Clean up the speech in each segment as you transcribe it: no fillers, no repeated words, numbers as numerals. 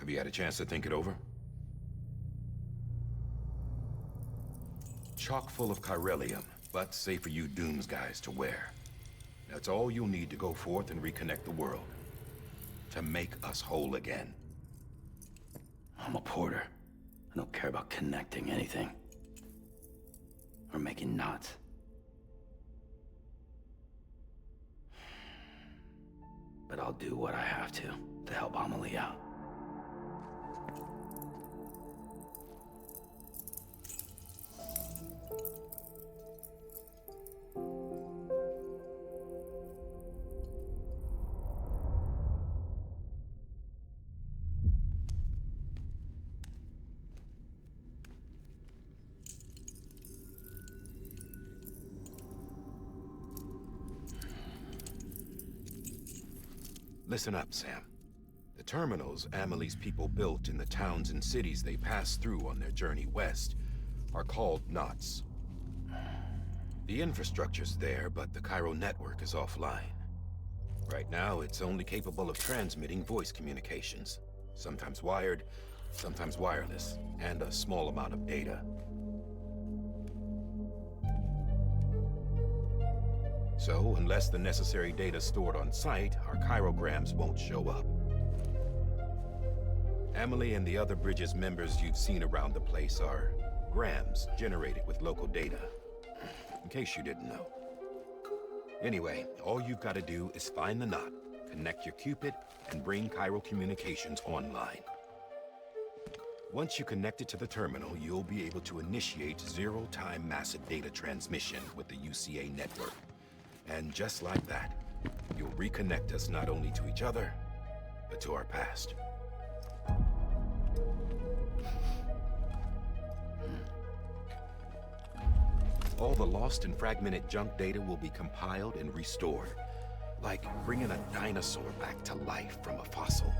Have you had a chance to think it over? Chock full of chiralium, but safe for you Dooms guys to wear. That's all you'll need to go forth and reconnect the world. To make us whole again. I'm a porter. I don't care about connecting anything. Or making knots. But I'll do what I have to help Amelie out. Listen up, Sam. The terminals Amelie's people built in the towns and cities they passed through on their journey west are called knots. The infrastructure's there, but the Cairo network is offline. Right now, it's only capable of transmitting voice communications. Sometimes wired, sometimes wireless, and a small amount of data. So, unless the necessary data stored on site, our chirograms won't show up. Amelie and the other Bridges members you've seen around the place are grams generated with local data. In case you didn't know. Anyway, all you've got to do is find the knot, connect your Cupid, and bring Cairo communications online. Once you connect it to the terminal, you'll be able to initiate zero-time massive data transmission with the UCA network. And just like that, you'll reconnect us not only to each other, but to our past. All the lost and fragmented junk data will be compiled and restored, like bringing a dinosaur back to life from a fossil.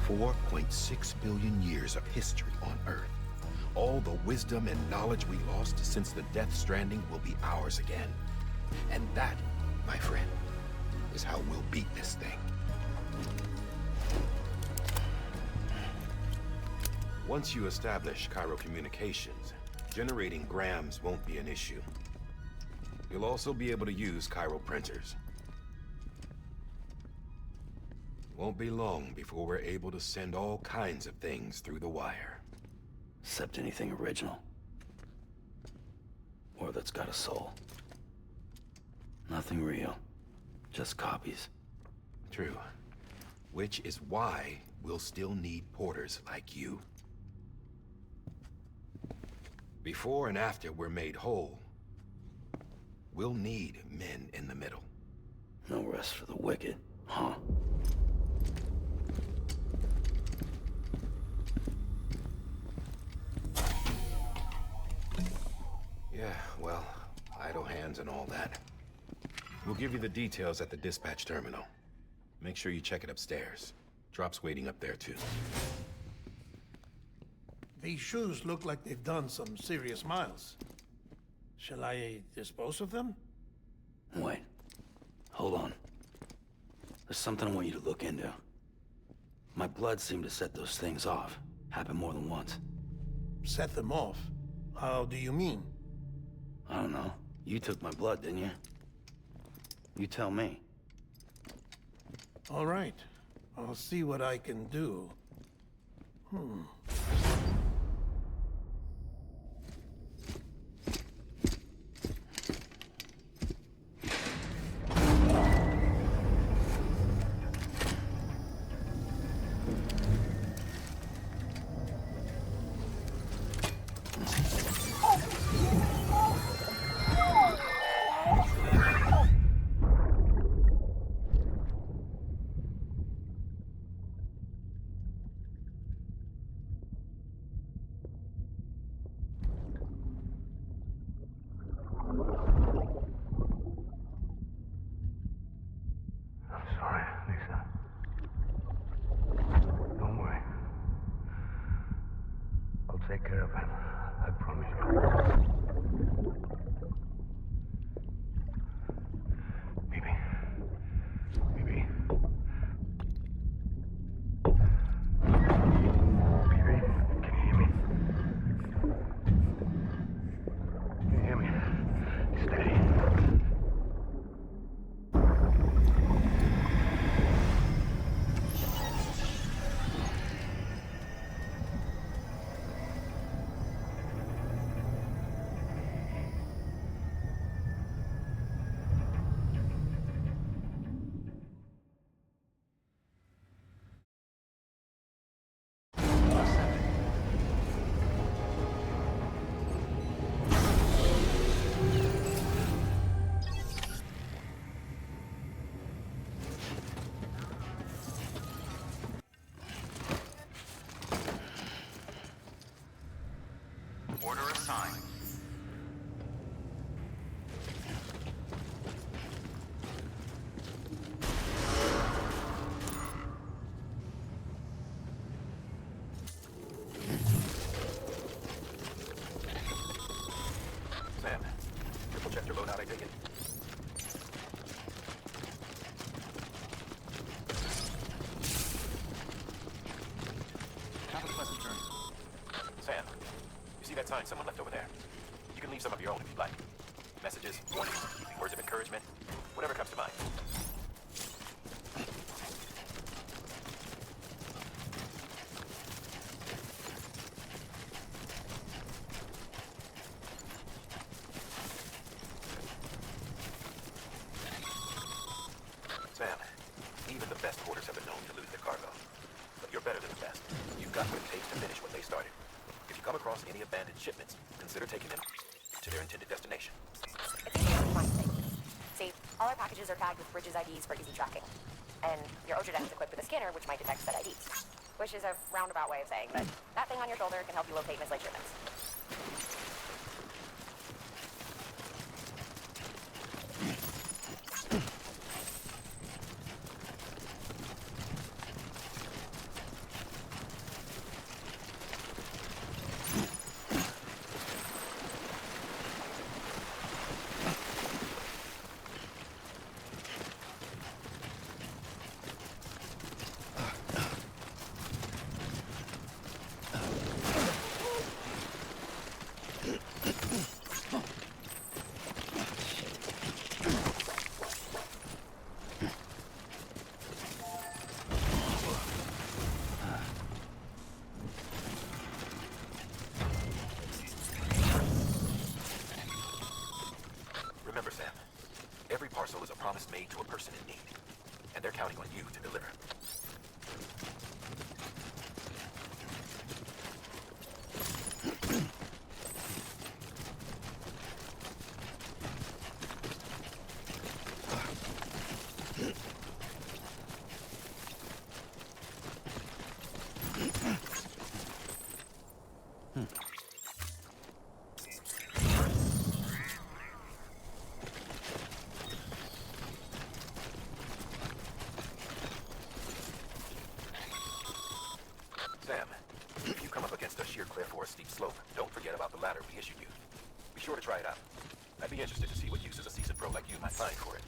$4.6 billion years of history on Earth. All the wisdom and knowledge we lost since the death Stranding will be ours again. And that, my friend, is how we'll beat this thing. Once you establish Cairo communications, generating grams won't be an issue. You'll also be able to use Cairo printers. Won't be long before we're able to send all kinds of things through the wire. Except anything original. Or that's got a soul. Nothing real. Just copies. True. Which is why we'll still need porters like you. Before and after we're made whole, we'll need men in the middle. No rest for the wicked, huh? Yeah, well, idle hands and all that. We'll give you the details at the dispatch terminal. Make sure you check it upstairs. Drop's waiting up there, too. These shoes look like they've done some serious miles. Shall I dispose of them? Wait. Hold on. There's something I want you to look into. My blood seemed to set those things off. Happened more than once. Set them off? How do you mean? I don't know. You took my blood, didn't you? You tell me. All right. I'll see what I can do. Take care of him. I promise you. Order assigned. Sam, triple check your loadout, I take it? Have a pleasant journey. Sam, you see that sign someone left over there? You can leave some of your own if you'd like. Messages, warnings, words of encouragement, whatever comes to mind. Sam, even the best hoarders have been known to lose their cargo. But you're better than the best. You've got what it takes to finish what they started. If you come across any abandoned shipments, consider taking them to their intended destination. It's easier to find things. See, all our packages are tagged with Bridges IDs for easy tracking. And your OSHA deck is equipped with a scanner which might detect said IDs. Which is a roundabout way of saying that that thing on your shoulder can help you locate mislaid shipments. Remember, Sam, every parcel is a promise made to a person in need, and they're counting on you to deliver. Sam, if you come up against a sheer cliff or a steep slope, don't forget about the ladder we issued you. Be sure to try it out. I'd be interested to see what uses a seasoned pro like you might find for it.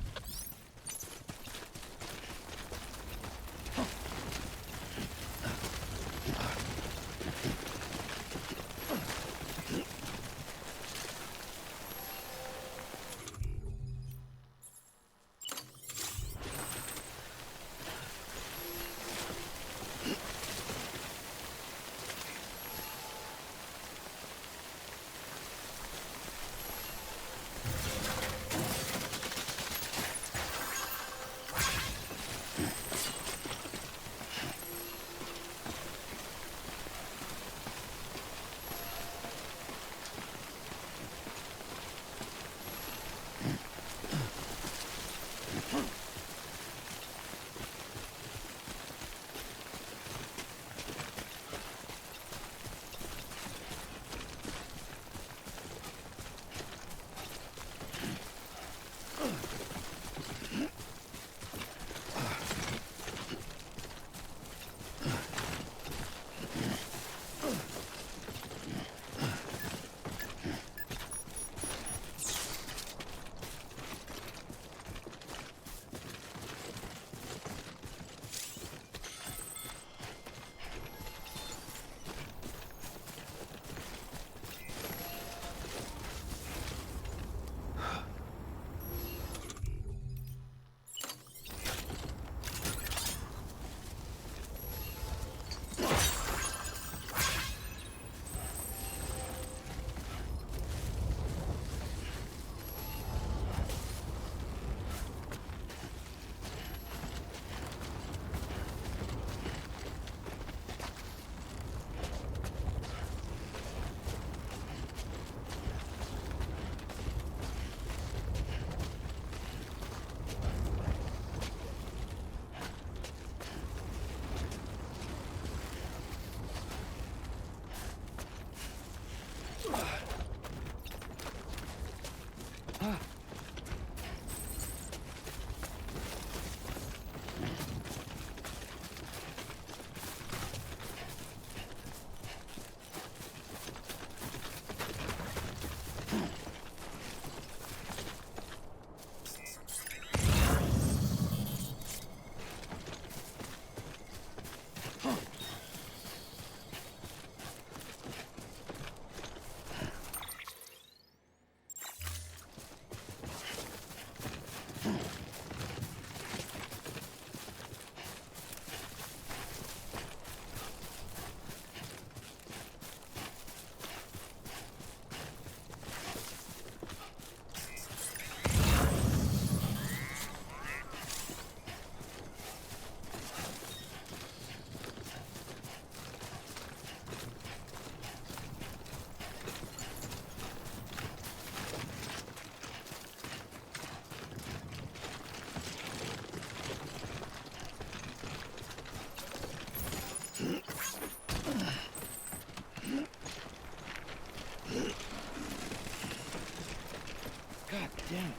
damn it.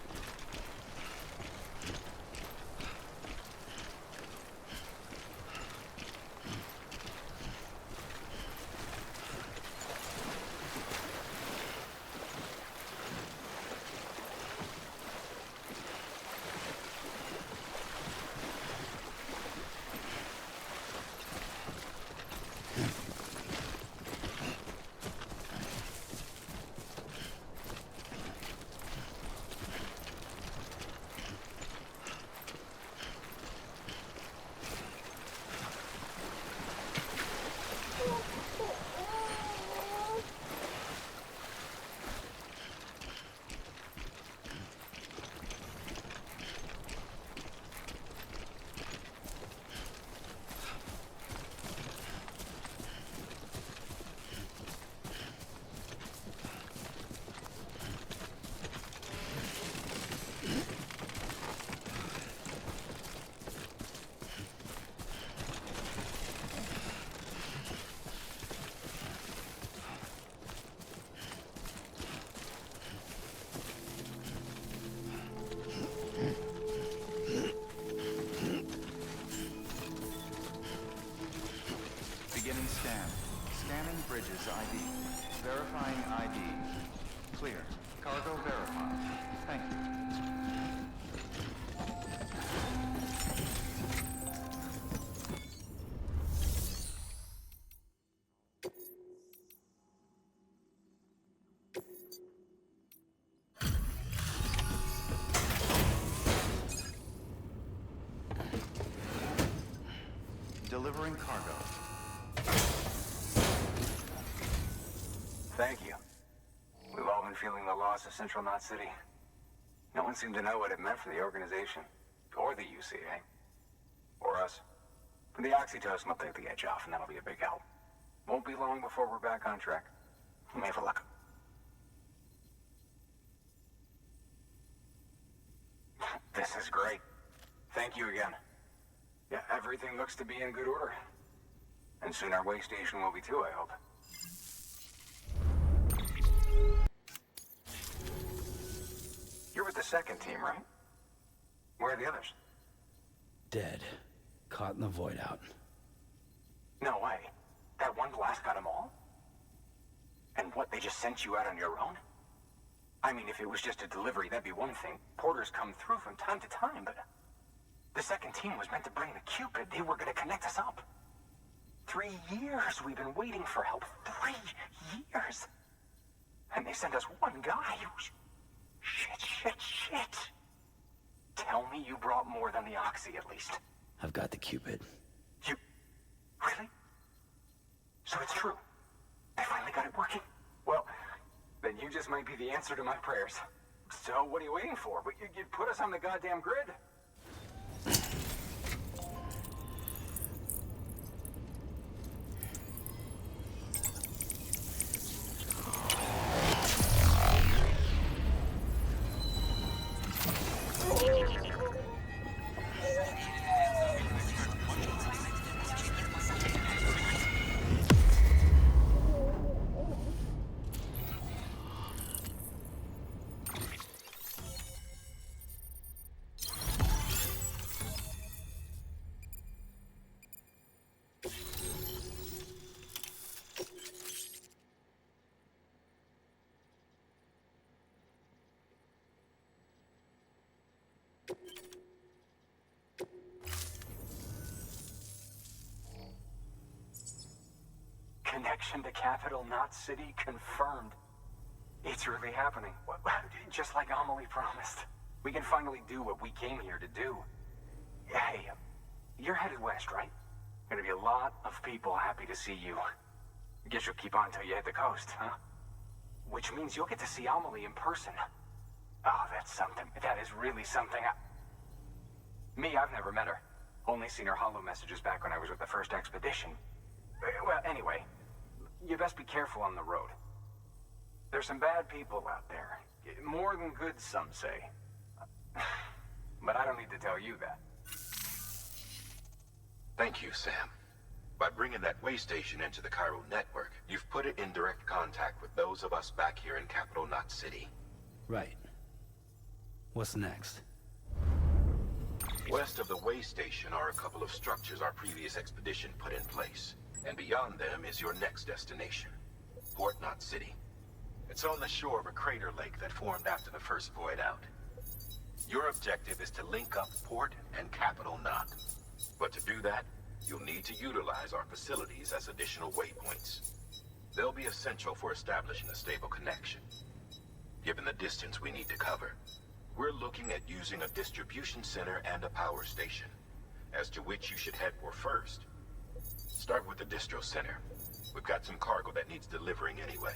Beginning scan. Scanning bridges ID. Verifying ID. Clear. Cargo verified. Thank you. Delivering cargo. Thank you. We've all been feeling the loss of Central Knot City. No one seemed to know what it meant for the organization, or the UCA, or us. But the oxytocin will take the edge off, and that'll be a big help. Won't be long before we're back on track. We may have a luck. This is great. Thank you again. Yeah, everything looks to be in good order. And soon our way station will be too, I hope. You're with the second team, right? Where are the others? Dead. Caught in the void out. No way. That one blast got them all? And what, they just sent you out on your own? I mean, if it was just a delivery, that'd be one thing. Porters come through from time to time, but... The second team was meant to bring the Cupid. They were gonna connect us up. 3 years we've been waiting for help. 3 years! And they sent us one guy. Shit. Tell me you brought more than the Oxy, at least. I've got the Cupid. You... Really? So it's true. They finally got it working. Well, then you just might be the answer to my prayers. So what are you waiting for? But you put us on the goddamn grid. Connection to Capital Knot City confirmed. It's really happening. Just like Amelie promised. We can finally do what we came here to do. Hey, you're headed west, right? Gonna be a lot of people happy to see you. Guess you'll keep on till you hit the coast, huh? Which means you'll get to see Amelie in person. Oh, that's something. That is really something. Me, I've never met her. Only seen her holo messages back when I was with the first expedition. Well, anyway, you best be careful on the road. There's some bad people out there. More than good, some say. But I don't need to tell you that. Thank you, Sam. By bringing that way station into the Cairo network, you've put it in direct contact with those of us back here in Capital Knot City. Right. What's next? West of the way station are a couple of structures our previous expedition put in place. And beyond them is your next destination, Port Knot City. It's on the shore of a crater lake that formed after the first void out. Your objective is to link up Port and Capital Knot. But to do that, you'll need to utilize our facilities as additional waypoints. They'll be essential for establishing a stable connection. Given the distance we need to cover, we're looking at using a distribution center and a power station, as to which you should head for first. Start with the distro center. We've got some cargo that needs delivering anyway.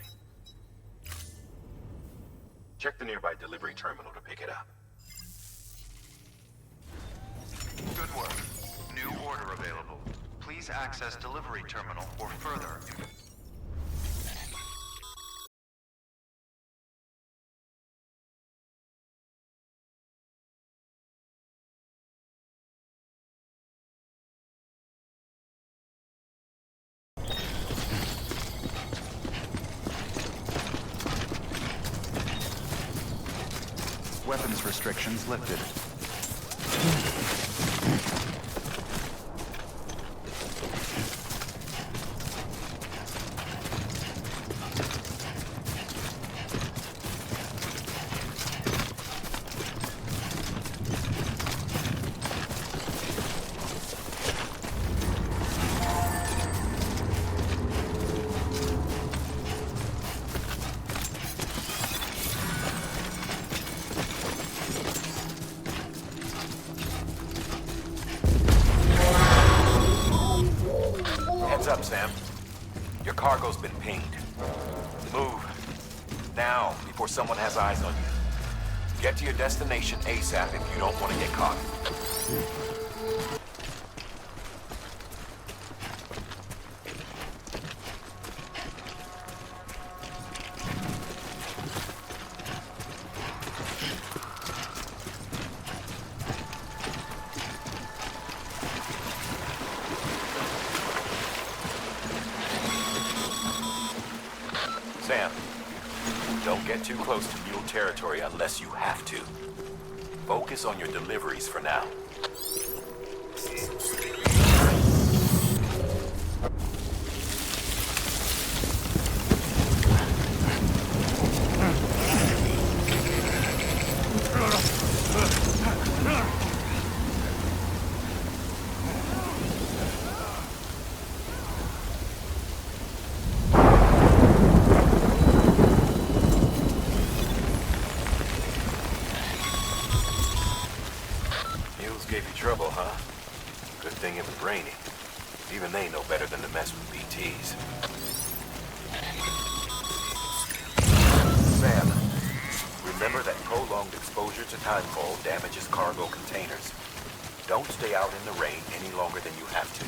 Check the nearby delivery terminal to pick it up. Good work. New order available. Please access delivery terminal for further. Weapons restrictions lifted. Heads up, Sam. Your cargo's been pinged. Move. Now, before someone has eyes on you. Get to your destination ASAP if you don't want to get caught. Sam, don't get too close to mule territory unless you have to. Focus on your deliveries for now. Gave you trouble, huh? Good thing it was raining. Even they know better than to mess with BTs. Sam, remember that prolonged exposure to timefall damages cargo containers. Don't stay out in the rain any longer than you have to.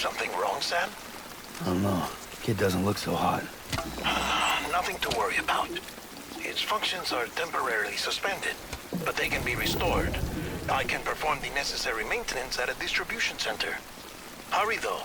Something wrong, Sam? I don't know. Kid doesn't look so hot. Nothing to worry about. Its functions are temporarily suspended, but they can be restored. I can perform the necessary maintenance at a distribution center. Hurry, though.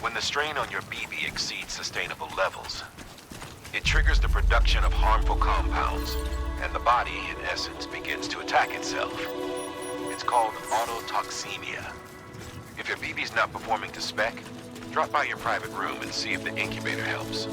When the strain on your BB exceeds sustainable levels, it triggers the production of harmful compounds, and the body, in essence, begins to attack itself. It's called autotoxemia. If your BB's not performing to spec, drop by your private room and see if the incubator helps.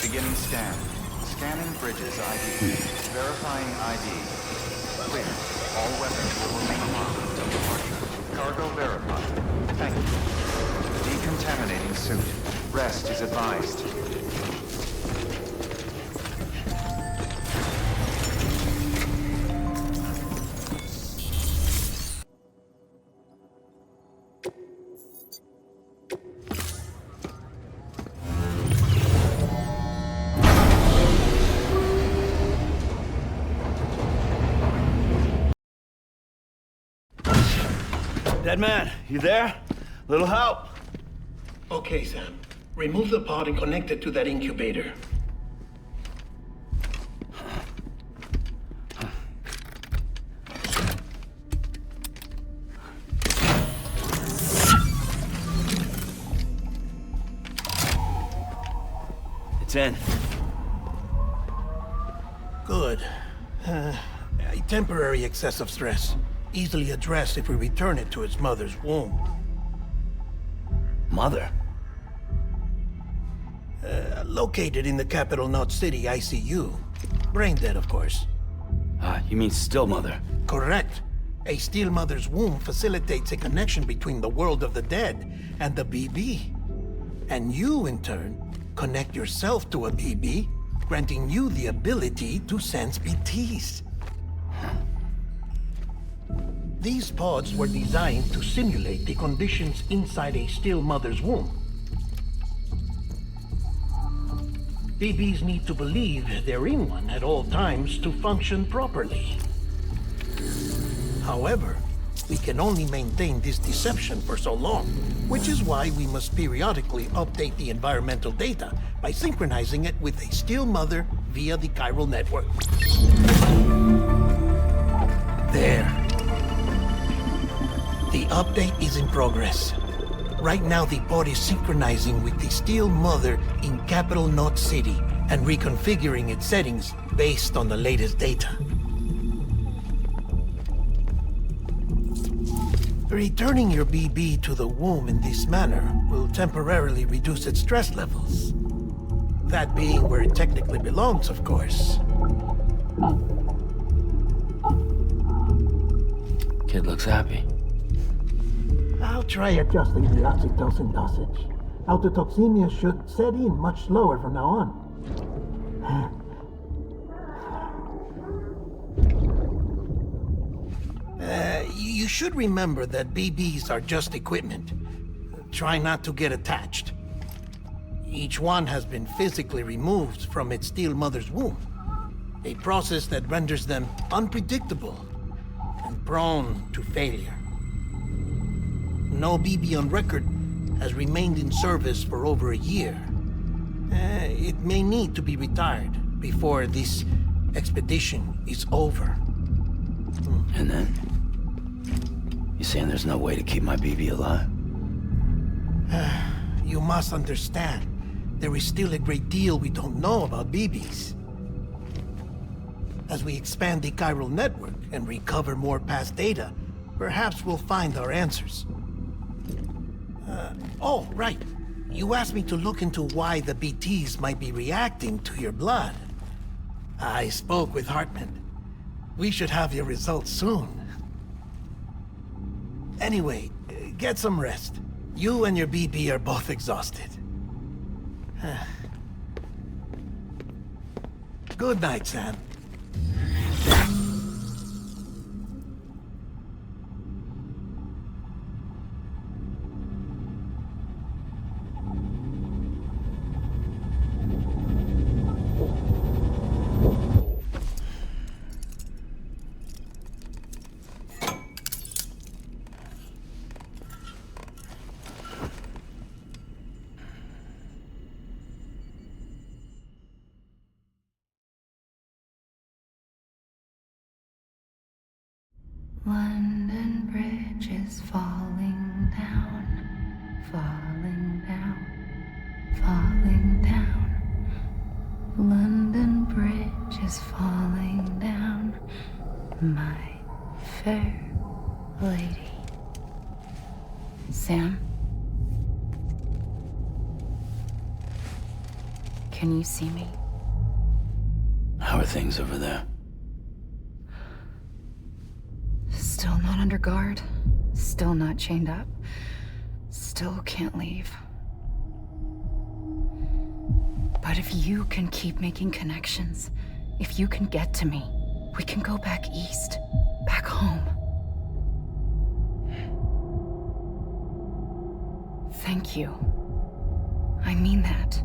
Beginning scan. Scanning Bridges ID. Verifying ID. Clear. All weapons will remain locked until departure. Cargo verified. Thank you. Decontaminating suit. Rest is advised. Dead man, you there? Little help? Okay, Sam. Remove the pod and connect it to that incubator. It's in. Good. A temporary excessive stress. Easily addressed if we return it to its mother's womb. Mother? Located in the capital Knot City ICU. Brain dead, of course. You mean still mother? Correct. A still mother's womb facilitates a connection between the world of the dead and the BB. And you, in turn, connect yourself to a BB, granting you the ability to sense BTs. These pods were designed to simulate the conditions inside a still mother's womb. BBs need to believe they're in one at all times to function properly. However, we can only maintain this deception for so long, which is why we must periodically update the environmental data by synchronizing it with a still mother via the chiral network. There. The update is in progress. Right now, the pod is synchronizing with the still mother in capital Knot City and reconfiguring its settings based on the latest data. Returning your BB to the womb in this manner will temporarily reduce its stress levels. That being where it technically belongs, of course. Kid looks happy. I'll try adjusting the oxytocin dosage. Autotoxemia should set in much slower from now on. You should remember that BBs are just equipment. Try not to get attached. Each one has been physically removed from its still mother's womb. A process that renders them unpredictable and prone to failure. No BB on record has remained in service for over a year. It may need to be retired before this expedition is over. And then? You saying there's no way to keep my BB alive? You must understand, there is still a great deal we don't know about BBs. As we expand the chiral network and recover more past data, perhaps we'll find our answers. Oh, right. You asked me to look into why the BTs might be reacting to your blood. I spoke with Hartman. We should have your results soon. Anyway, Get some rest. You and your BB are both exhausted. Good night, Sam. London Bridge is falling down, falling down, falling down. London Bridge is falling down, my fair lady. Sam? Can you see me? How are things over there? Still not under guard, still not chained up, still can't leave. But if you can keep making connections, if you can get to me, we can go back east, back home. Thank you. I mean that.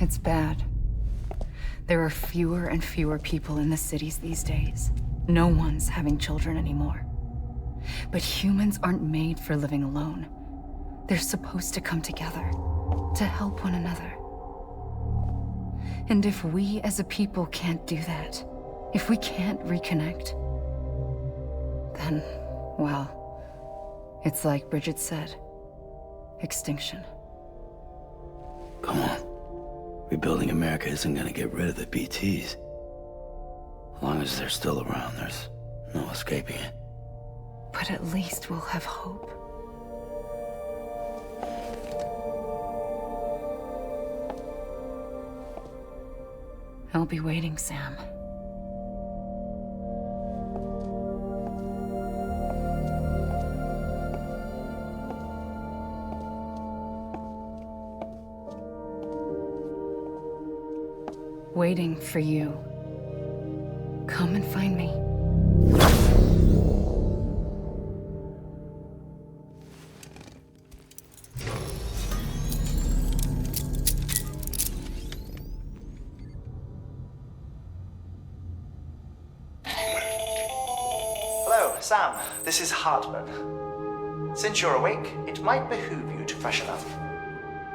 It's bad. There are fewer and fewer people in the cities these days. No one's having children anymore. But humans aren't made for living alone. They're supposed to come together, to help one another. And if we as a people can't do that, if we can't reconnect, then, well, it's like Bridget said, extinction. Come on. Rebuilding America isn't gonna get rid of the BTs. As long as they're still around, there's no escaping it. But at least we'll have hope. I'll be waiting, Sam. Waiting for you. Come and find me. Hello, Sam. This is Hartman. Since you're awake, it might behoove you to freshen up.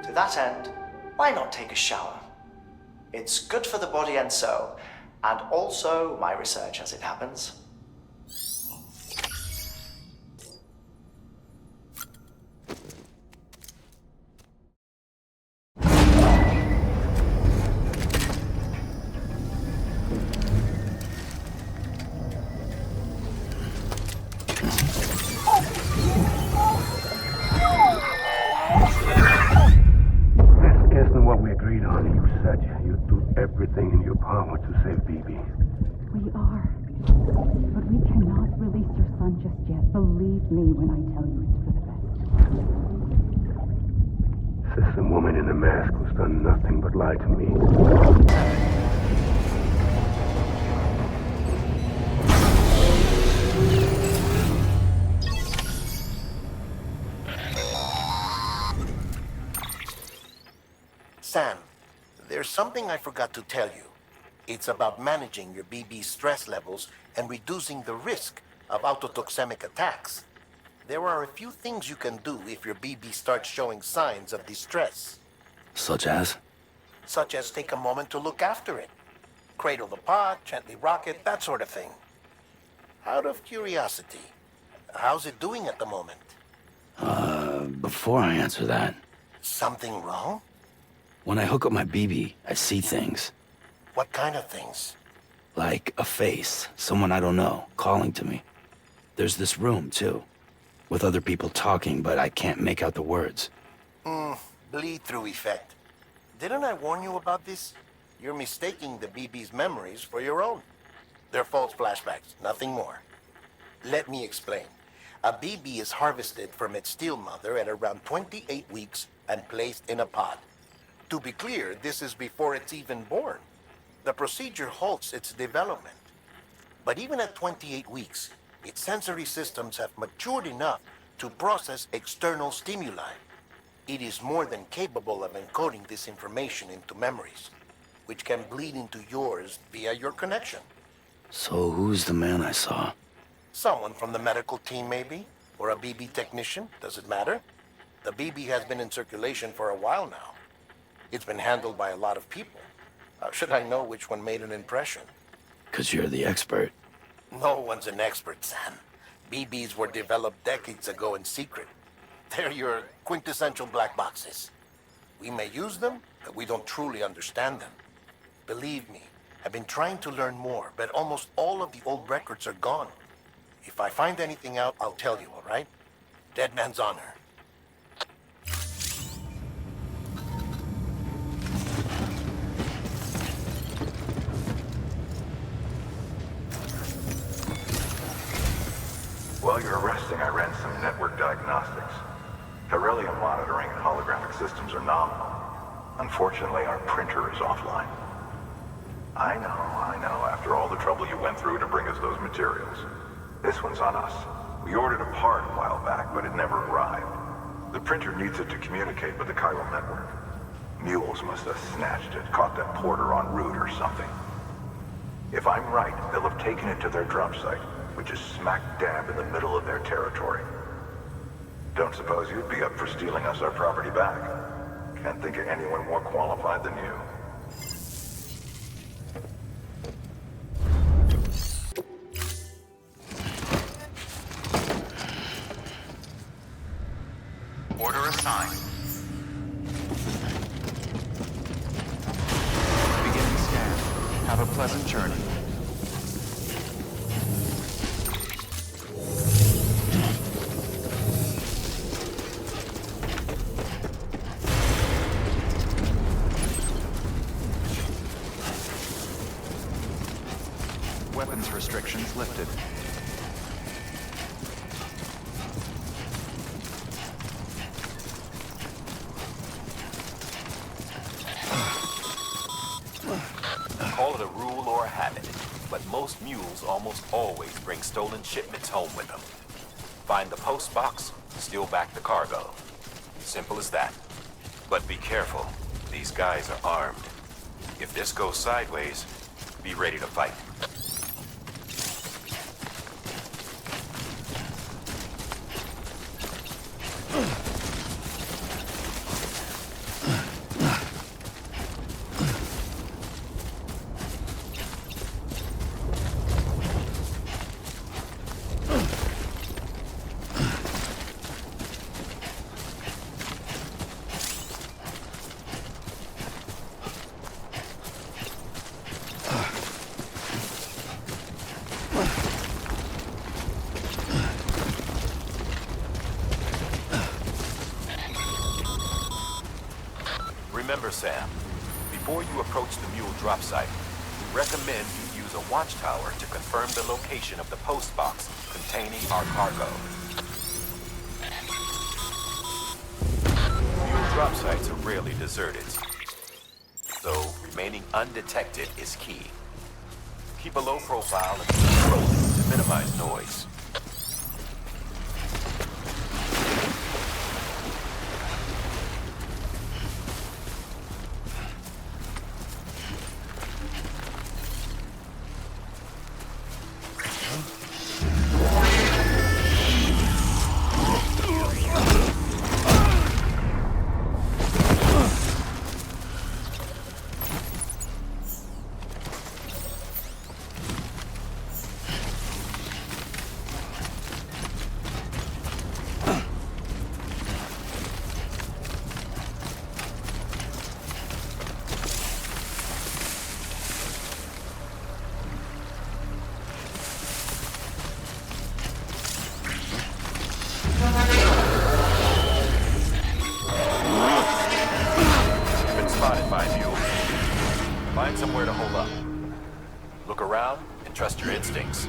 To that end, why not take a shower? It's good for the body and soul, and also my research as it happens. Isn't what we agreed on. You said you'd do everything in your power to save BB. We are. But we cannot release your son just yet. Believe me when I tell you it's for the best. Says some woman in a mask who's done nothing but lie to me. Sam, there's something I forgot to tell you. It's about managing your BB stress levels and reducing the risk of autotoxemic attacks. There are a few things you can do if your BB starts showing signs of distress. Such as? Such as take a moment to look after it. Cradle the pot, gently rock it, that sort of thing. Out of curiosity, how's it doing at the moment? Before I answer that, Something wrong? when I hook up my BB, I see things. What kind of things? Like a face, someone I don't know, calling to me. There's this room, too, with other people talking, but I can't make out the words. Bleed-through effect. Didn't I warn you about this? You're mistaking the BB's memories for your own. They're false flashbacks, nothing more. Let me explain. A BB is harvested from its steel mother at around 28 weeks and placed in a pod. To be clear, this is before it's even born. The procedure halts its development. But even at 28 weeks, its sensory systems have matured enough to process external stimuli. It is more than capable of encoding this information into memories, which can bleed into yours via your connection. So who's the man I saw? Someone from the medical team, maybe? Or a BB technician, does it matter? The BB has been in circulation for a while now. It's been handled by a lot of people. How should I know which one made an impression? 'Cause you're the expert. No one's an expert, Sam. BBs were developed decades ago in secret. They're your quintessential black boxes. We may use them, but we don't truly understand them. Believe me, I've been trying to learn more, but almost all of the old records are gone. If I find anything out, I'll tell you, all right? Dead man's honor. While you're resting, I ran some network diagnostics. Beryllium monitoring and holographic systems are nominal. Unfortunately, our printer is offline. I know. After all the trouble you went through to bring us those materials. This one's on us. We ordered a part a while back, but it never arrived. The printer needs it to communicate with the chiral network. Mules must have snatched it, caught that porter en route or something. If I'm right, they'll have taken it to their drop site, which is smack dab in the middle of their territory. Don't suppose you'd be up for stealing us our property back? Can't think of anyone more qualified than you. Order assigned. Beginning scan. Have a pleasant journey. Weapons restrictions lifted. Call it a rule or a habit, but most mules almost always bring stolen shipments home with them. Find the post box, steal back the cargo. Simple as that. But be careful. These guys are armed. If this goes sideways, be ready to fight. Remember, Sam, before you approach the mule drop site, we recommend you use a watchtower to confirm the location of the post box containing our cargo. Mule drop sites are rarely deserted, so remaining undetected is key. Keep a low profile and keep rolling to minimize noise. Been spotted by a mule. Find somewhere to hold up. Look around and trust your instincts.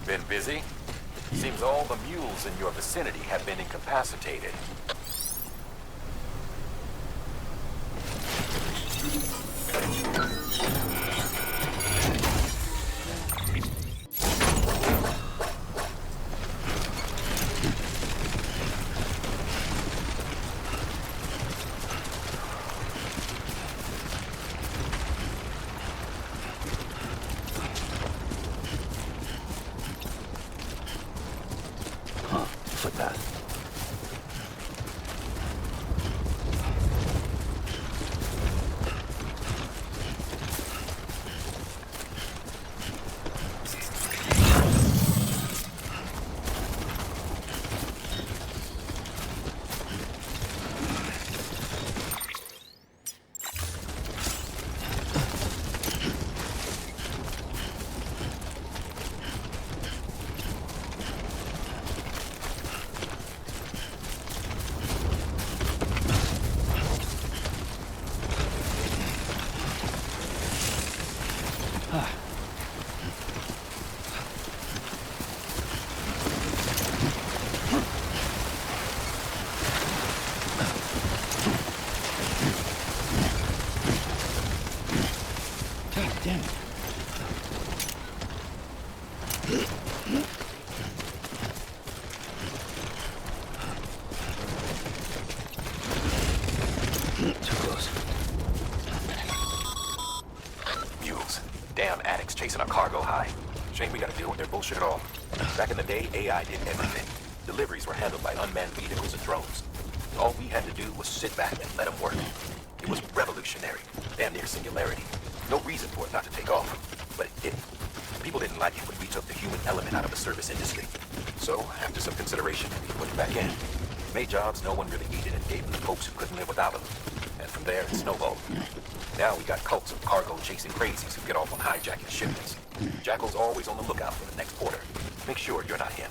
Been busy? Seems all the mules in your vicinity have been incapacitated. Footpath. Chasing a cargo high. Shame we gotta deal with their bullshit at all. Back in the day, AI did everything. Deliveries were handled by unmanned vehicles and drones. All we had to do was sit back and let them work. It was revolutionary, damn near singularity. No reason for it not to take off, but it didn't. People didn't like it when we took the human element out of the service industry. So, after some consideration, we put it back in. Made jobs no one really needed and gave them to folks who couldn't live without them. And from there, it snowballed. Now we got cults of cargo-chasing crazies who get off on hijacking shipments. Jackal's always on the lookout for the next porter. Make sure you're not him.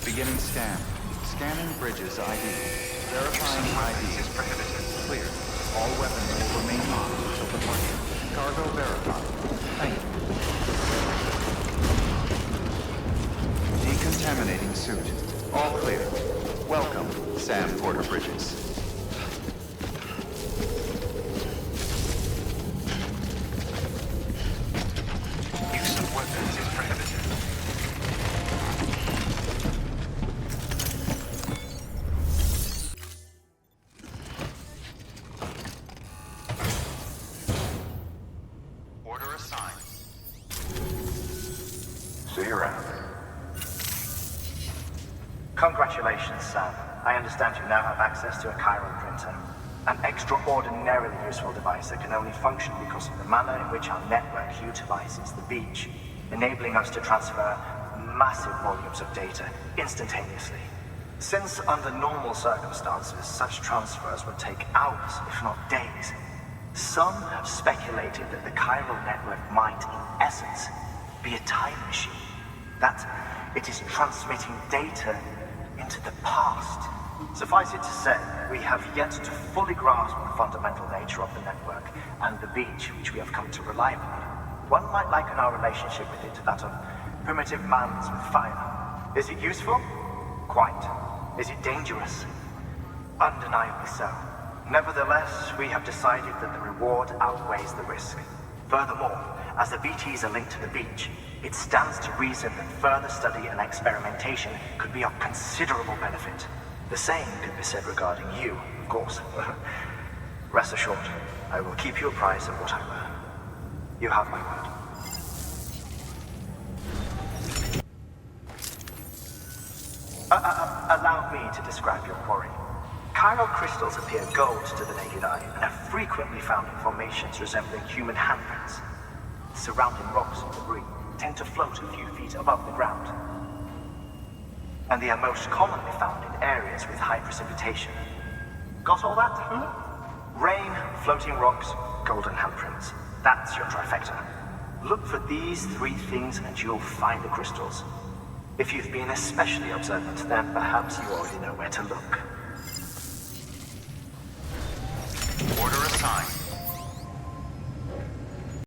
Beginning scan. Scanning bridges ID. Verifying ID is prohibited. Clear. All weapons will remain locked until departure. Cargo verified. Thank you. Decontaminating suit. All clear. Welcome, Sam Porter Bridges. Use of weapons is prohibited. Congratulations, Sam. I understand you now have access to a chiral printer. An extraordinarily useful device that can only function because of the manner in which our network utilizes the beach, enabling us to transfer massive volumes of data instantaneously. Since under normal circumstances, such transfers would take hours, if not days, some have speculated that the chiral network might, in essence, be a time machine that, It is transmitting data into the past. Suffice it to say, we have yet to fully grasp the fundamental nature of the network and the beach which we have come to rely upon. One might liken our relationship with it to that of primitive mans with fire. Is it useful? Quite. Is it dangerous? Undeniably so. Nevertheless, we have decided that the reward outweighs the risk. Furthermore, as the BTs are linked to the beach, it stands to reason that further study and experimentation could be of considerable benefit. The same could be said regarding you, of course. Rest assured, I will keep you apprised of what I learn. You have my word. Allow me to describe your quarry. Chiral crystals appear gold to the naked eye and are frequently found in formations resembling human handprints. Surrounding rocks and debris tend to float a few feet above the ground. And they are most commonly found in areas with high precipitation. Got all that? Rain, floating rocks, golden handprints. That's your trifecta. Look for these three things and you'll find the crystals. If you've been especially observant, then perhaps you already know where to look. Order assigned.